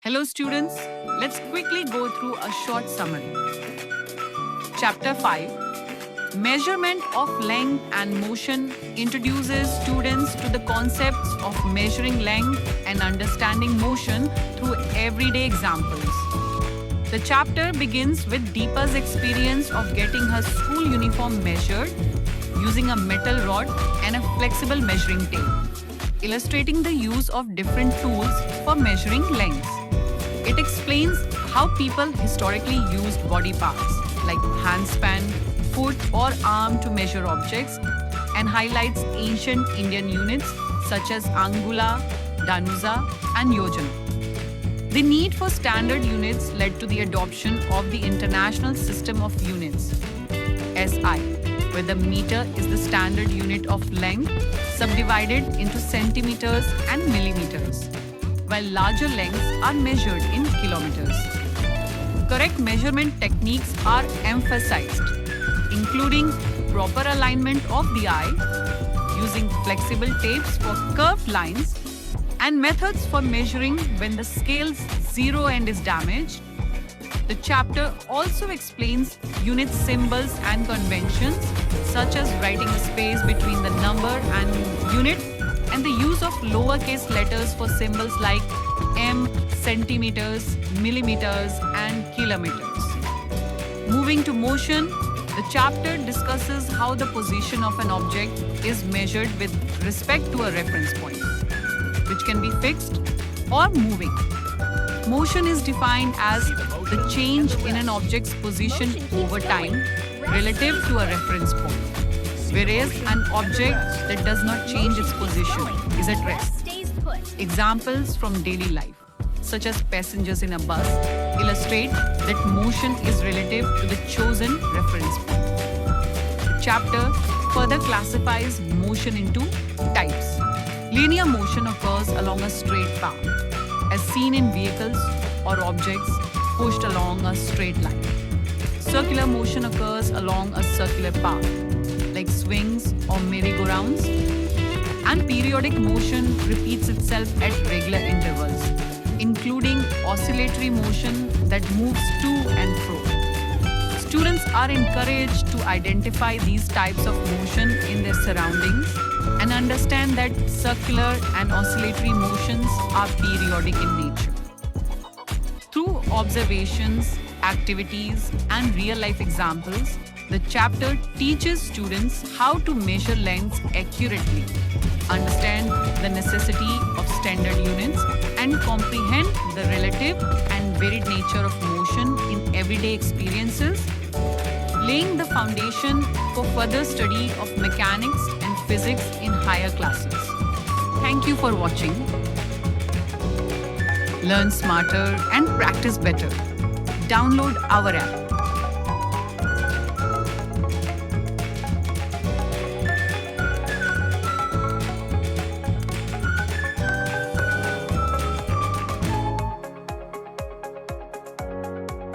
Hello students, let's quickly go through a short summary. Chapter 5, Measurement of Length and Motion introduces students to the concepts of measuring length and understanding motion through everyday examples. The chapter begins with Deepa's experience of getting her school uniform measured using a metal rod and a flexible measuring tape, illustrating the use of different tools for measuring lengths. It explains how people historically used body parts like handspan, foot, or arm to measure objects and highlights ancient Indian units such as angula, danusa, and yojana. The need for standard units led to the adoption of the International System of Units (SI), where the meter is the standard unit of length subdivided into centimeters and millimeters, while larger lengths are measured in kilometers. Correct measurement techniques are emphasized, including proper alignment of the eye, using flexible tapes for curved lines, and methods for measuring when the scale's zero end is damaged. The chapter also explains unit symbols and conventions, such as writing a space between the number and unit, and the use of lowercase letters for symbols like m, centimeters, millimeters, and kilometers. Moving to motion, the chapter discusses how the position of an object is measured with respect to a reference point, which can be fixed or moving. Motion is defined as the change in an object's position over time relative to a reference point, whereas an object that does not change its position is at rest. Examples from daily life, such as passengers in a bus, illustrate that motion is relative to the chosen reference point. The chapter further classifies motion into types. Linear motion occurs along a straight path, as seen in vehicles or objects pushed along a straight line. Circular motion occurs along a circular path, like swings or merry-go-rounds. And periodic motion repeats itself at regular intervals, including oscillatory motion that moves to and fro. Students are encouraged to identify these types of motion in their surroundings and understand that circular and oscillatory motions are periodic in nature. Through observations, activities, and real-life examples, the chapter teaches students how to measure lengths accurately, understand the necessity of standard units, and comprehend the relative and varied nature of motion in everyday experiences, laying the foundation for further study of mechanics and physics in higher classes. Thank you for watching. Learn smarter and practice better. Download our app.